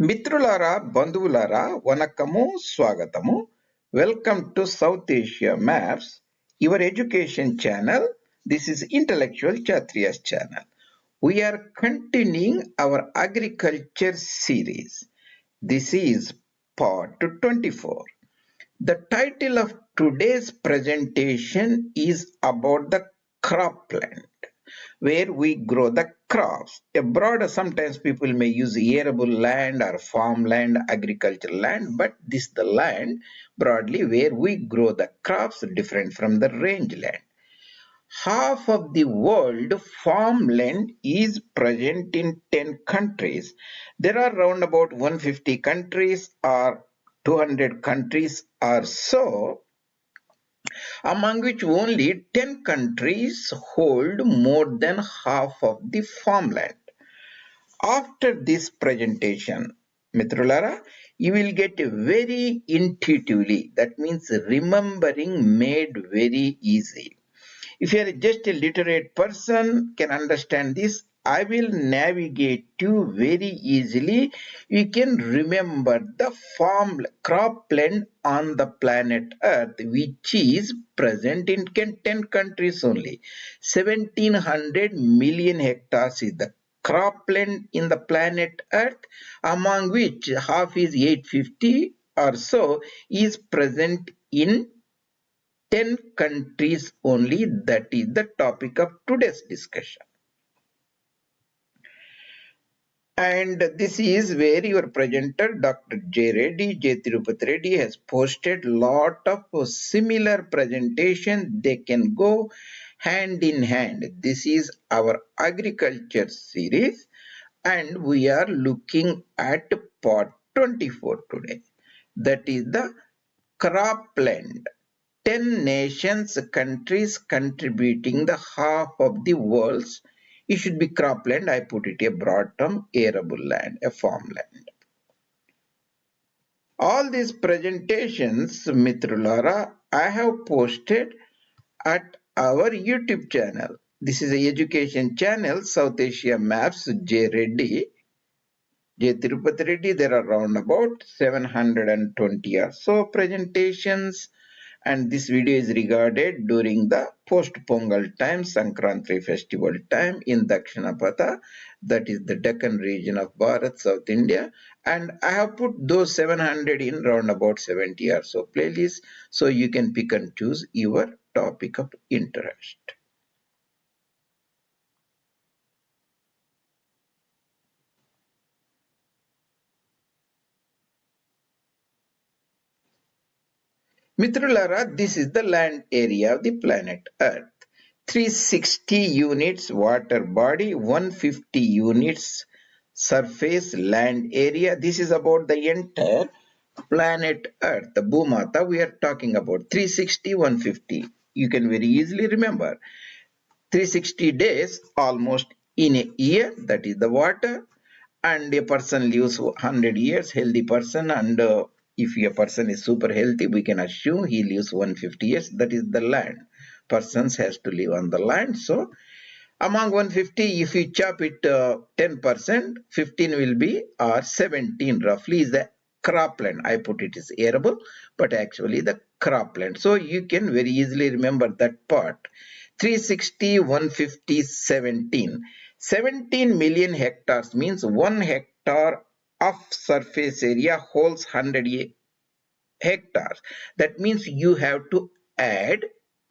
మిత్రులారా బంధువులారా వనక్కము స్వాగతము welcome to South Asia maps your education channel this is intellectual Kshatriya's channel. We are continuing our agriculture series. This is part 24. The title of today's presentation is about the cropland, where we grow the crops. Abroad, sometimes people may use arable land or farmland, agricultural land, but this is the land broadly where we grow the crops different from the rangeland. Half of the world farmland is present in 10 countries. There are around about 150 countries or 200 countries or so, among which only 10 countries hold more than half of the farmland. After this presentation, Mitralara, you will get very intuitively, that means remembering made very easy. If you are just a literate person, can understand this, I will navigate you very easily. You can remember the cropland on the planet Earth, which is present in 10 countries only. 1700 million hectares is the cropland in the planet Earth, among which half is 850 or so is present in 10 countries only. That is the topic of today's discussion. And this is where your presenter, Dr. Reddy, J. Tirupati Reddy, has posted lot of similar presentation. They can go hand in hand. This is our agriculture series, and we are looking at part 24 today. That is the cropland. 10 nations, countries contributing the half of the world's, it should be cropland, I put it a broad term, arable land, a farmland. All these presentations, Mitrulara, I have posted at our YouTube channel. This is a education channel, South Asia Maps, J. Reddy, J. Tirupati Reddy. There are around about 720 or so presentations. And this video is regarded during the post-Pongal time, Sankranti festival time in Dakshinapatha, that is the Deccan region of Bharat, South India. And I have put those 700 in round about 70 or so playlists, so you can pick and choose your topic of interest. Mitrulara, this is the land area of the planet Earth. 360 units water body, 150 units surface land area. This is about the entire planet Earth, the Bhumata we are talking about. 360, 150. You can very easily remember. 360 days almost in a year, that is the water. And a person lives 100 years, healthy person, and if a person is super healthy, we can assume he lives 150 years. That is the land. Persons has to live on the land. So among 150, if you chop it 10%, 15 will be, or 17 roughly is the cropland. I put it as arable, but actually the cropland. So you can very easily remember that part. 360, 150, 17. 17 million hectares means 1 hectare of surface area holds 100 hectares. That means you have to add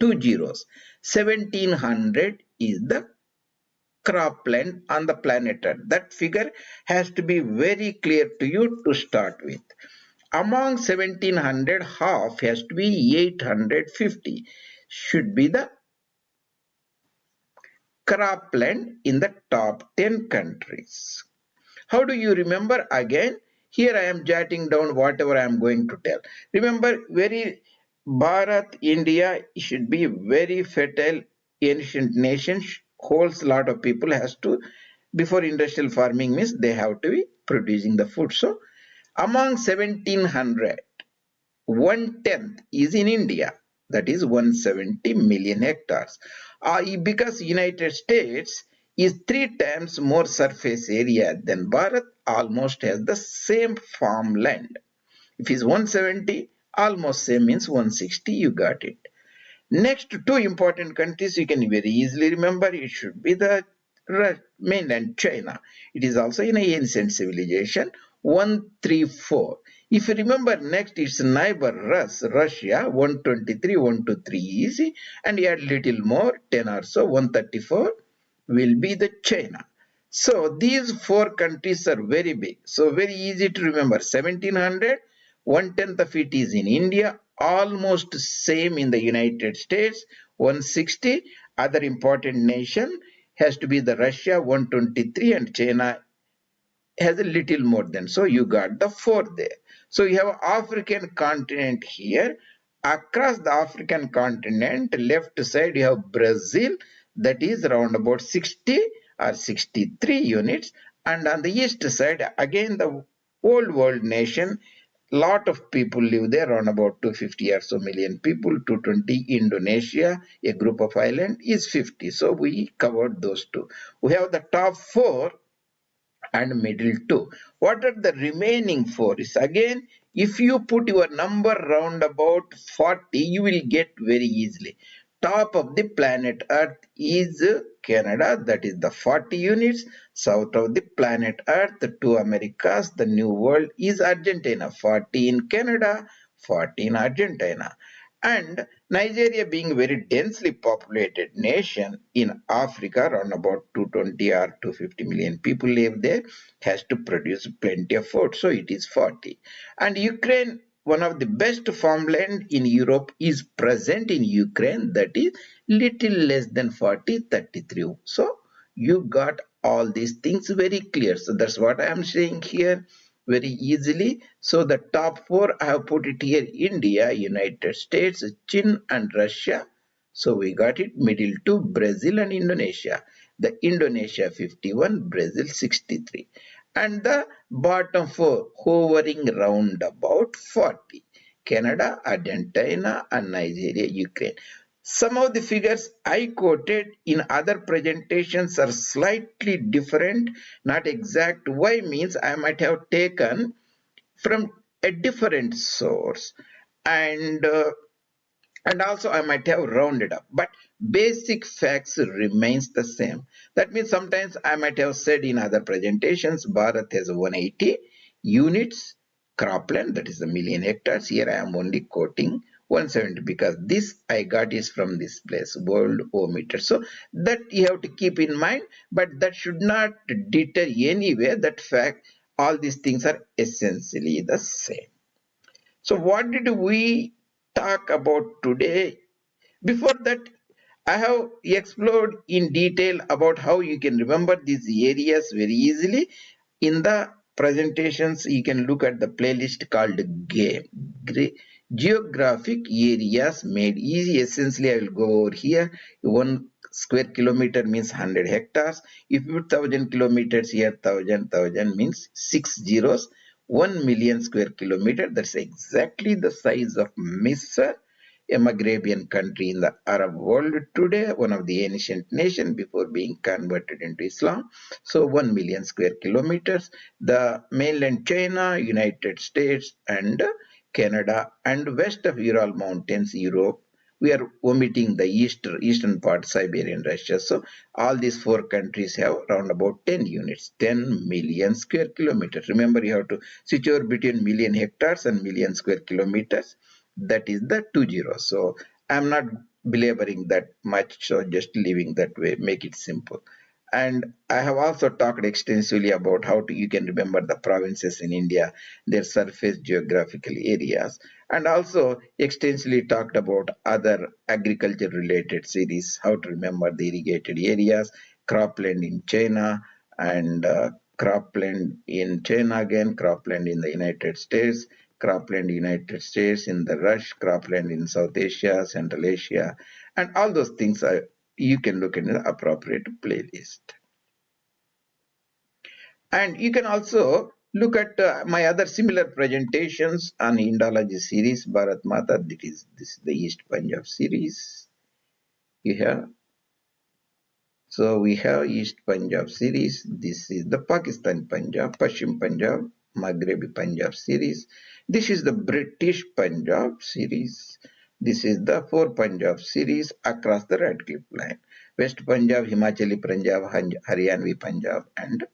2 zeros. 1700 is the cropland on the planet Earth. That figure has to be very clear to you to start with. Among 1700, half has to be 850. Should be the cropland in the top 10 countries. How do you remember? Again, here I am jotting down whatever I am going to tell. Remember, very Bharat, India should be very fertile, ancient nation, holds a lot of people, has to, before industrial farming means they have to be producing the food. So among 1700, 1/10 is in India, that is 170 million hectares. Because United States is 3 times more surface area than Bharat, almost has the same farmland. If it's 170, almost same means 160, you got it. Next two important countries you can very easily remember. It should be the mainland China. It is also in a ancient civilization 134. If you remember, next its neighbor Russia 123, 123 easy, and add little more 10 or so 134 will be the China. So these four countries are very big. So very easy to remember. 1700, 1/10 of it is in India, almost same in the United States, 160. Other important nation has to be the Russia, 123, and China has a little more than. So you got the four there. So you have African continent here. Across the African continent, left side you have Brazil, that is around about 60 or 63 units. And on the east side, again the old world nation, lot of people live there, around about 250 or so million people. 220 Indonesia, a group of island, is 50. So we covered those two. We have the top four and middle 2. What are the remaining 4? Is again, if you put your number round about 40, you will get very easily. Top of the planet Earth is Canada, that is the 40 units. South of the planet Earth, the two Americas, the New World is Argentina, 40 in Canada, 40 in Argentina. And Nigeria, being a very densely populated nation in Africa, around about 220 or 250 million people live there, has to produce plenty of food, so it is 40. And Ukraine, one of the best farmland in Europe, is present in Ukraine, that is little less than 40, 33. So you got all these things very clear. So that's what I am saying here very easily. So the top four, I have put it here: India, United States, China, and Russia. So we got it. Middle two, Brazil and Indonesia. The Indonesia 51, Brazil 63. And the bottom four hovering round about 40. Canada, Argentina, and Nigeria, Ukraine. Some of the figures I quoted in other presentations are slightly different, not exact. Why means I might have taken from a different source, and also I might have rounded up, but basic facts remains the same. That means sometimes I might have said in other presentations Bharat has 180 units cropland, that is a million hectares. Here I am only quoting 170 because this I got is from this place, Worldometer. So that you have to keep in mind, but that should not deter anyway that fact. All these things are essentially the same. So what did we talk about today? Before that, I have explored in detail about how you can remember these areas very easily. In the presentations, you can look at the playlist called Geographic Areas Made Easy. Essentially, I will go over here. 1 square kilometer means 100 hectares. If you put 1000 kilometers here, 1000 means 6 zeros. 1 million square kilometer, that's exactly the size of Misr, a Maghrebian country in the Arab world today, one of the ancient nations before being converted into Islam. So 1 million square kilometers. The mainland China, United States, and Canada, and west of Ural Mountains, Europe. We are omitting the eastern part, Siberian Russia. So all these four countries have around about 10 units, 10 million square kilometers. Remember, you have to switch over between million hectares and million square kilometers. That is the 20. So I'm not belaboring that much, so just leaving that way, make it simple. And I have also talked extensively about how you can remember the provinces in India, their surface geographical areas, and also extensively talked about other agriculture related series, how to remember the irrigated areas, cropland in China, and cropland in China again, cropland in the United States, cropland United States, in the Rush, cropland in South Asia, Central Asia, and all those things are, you can look in the appropriate playlist. And you can also look at my other similar presentations on Indology series, Bharat Mata, this is the East Punjab series. You have So we have East Punjab series. This is the Pakistan Punjab, Pashchim Punjab, Maghrebi Punjab series. This is the British Punjab series. This is the four Punjab series across the Radcliffe line. West Punjab, Himachali Punjab, Haryanvi Punjab, and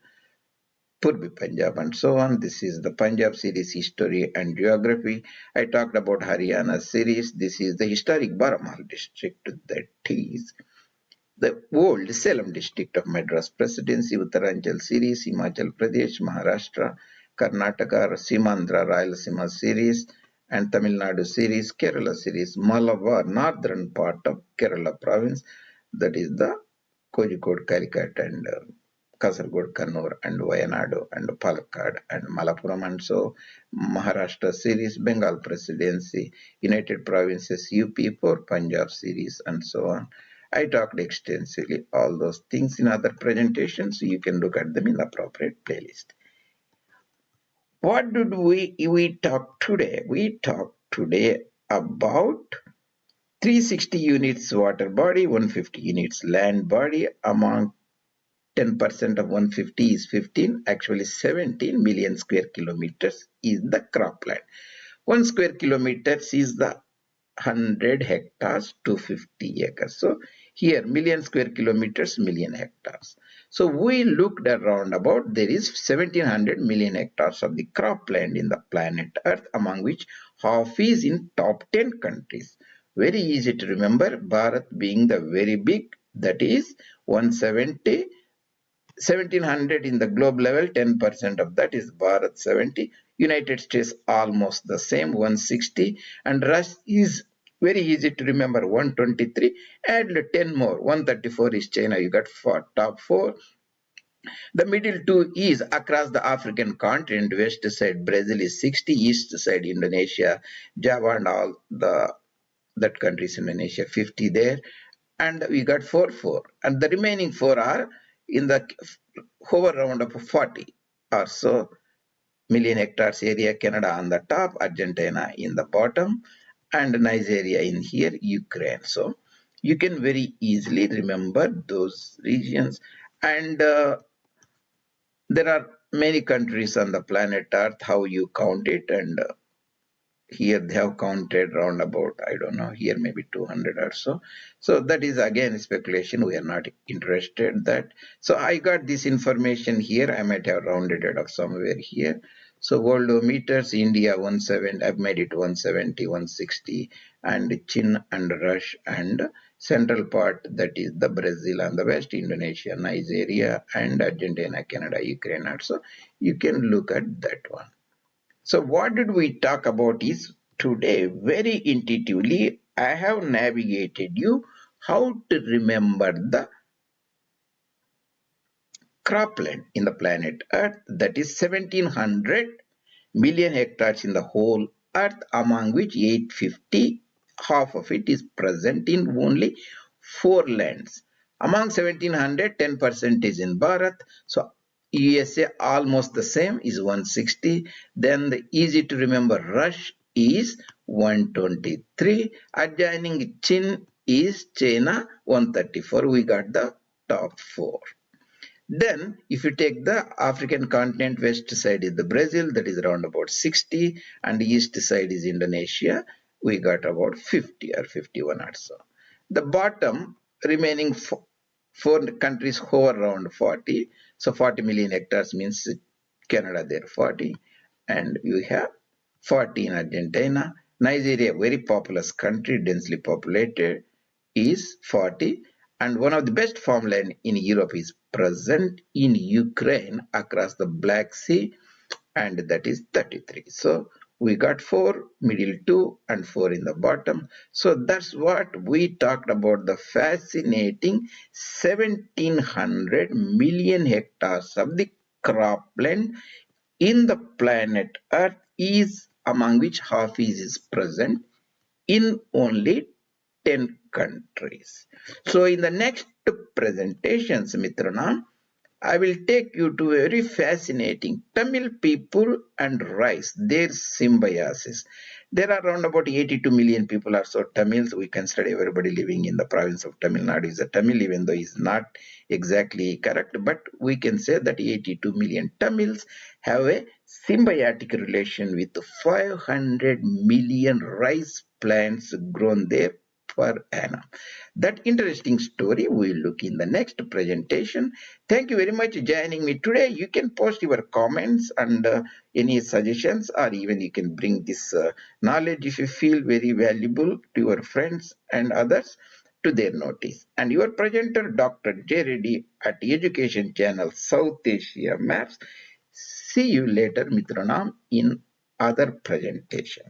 Purbi Punjab, and so on. This is the Punjab series, history and geography. I talked about Haryana series. This is the historic Baramal district, that is the old Salem district of Madras Presidency, Uttaranchal series, Himachal Pradesh, Maharashtra, Karnataka, Simandra, Rayalaseema series, and Tamil Nadu series, Kerala series, Malabar, northern part of Kerala province, that is the Kozhikode, Calicut, and Kasaragod, Kannur, and Wayanadu, and Palakkad, and Malappuram, and so Maharashtra series, Bengal Presidency, United Provinces, UP for Punjab series, and so on. I talked extensively all those things in other presentations. You can look at them in the appropriate playlist. What did we talk today? We talked today about 360 units water body, 150 units land body. Among 10% of 150 is 15, actually 17 million square kilometers is the cropland. 1 square kilometers is the 100 hectares to 50 acres. So here million square kilometers, million hectares. So we looked around about there is 1700 million hectares of the cropland in the planet Earth, among which half is in top 10 countries. Very easy to remember, Bharat being the very big, that is 170. 1700 in the globe level, 10% of that is Bharat 70, United States almost the same 160, and rest is very easy to remember 123, add 10 more 134 is China, you got top 4. The middle two is across the African continent, west side Brazil is 60, east side Indonesia, Java and all the that countries Indonesia 50 there, and we got 4 and the remaining 4 are in the hover round of 40 or so million hectares area. Canada on the top, Argentina in the bottom, and Nigeria in here, Ukraine. So you can very easily remember those regions, and there are many countries on the planet Earth, how you count it, and here they have counted round about, I don't know, here maybe 200 or so. So that is again speculation, we are not interested in that. So I got this information here, I might have rounded it off somewhere here. So Worldometers, India 170, I've made it 170, 160, and Chin and Rush, and central part, that is the Brazil and the West, Indonesia, Nigeria, and Argentina, Canada, Ukraine also. You can look at that one. So what did we talk about is today very intuitively I have navigated you how to remember the cropland in the planet Earth, that is 1700 million hectares in the whole Earth, among which 850, half of it is present in only 4 lands. Among 1700, 10% is in Bharat. So USA almost the same is 160. Then the easy to remember Rush is 123. Adjoining Chin is China 134. We got the top 4. Then, if you take the African continent, west side is the Brazil, that is around about 60, and the east side is Indonesia, we got about 50 or 51 or so. The bottom remaining 4 countries hover around 40, so 40 million hectares means Canada there 40, and you have 40 in Argentina. Nigeria, very populous country, densely populated, is 40, and one of the best farmland in Europe is present in Ukraine across the Black Sea, and that is 33. So we got 4, middle 2, and 4 in the bottom. So that's what we talked about, the fascinating 1700 million hectares of the cropland in the planet Earth, is among which half is present in only 10 countries. So in the next presentations, Mitrana, I will take you to a very fascinating Tamil people and rice, their symbiosis. There are around about 82 million people or so Tamils. We consider everybody living in the province of Tamil Nadu is a Tamil, even though it's not exactly correct. But we can say that 82 million Tamils have a symbiotic relation with 500 million rice plants grown there per annum. That interesting story we will look in the next presentation. Thank you very much for joining me today. You can post your comments and any suggestions, or even you can bring this knowledge if you feel very valuable to your friends and others to their notice. And your presenter, Dr. J. Reddy at Education Channel South Asia Maps. See you later, Mitranam, in other presentation.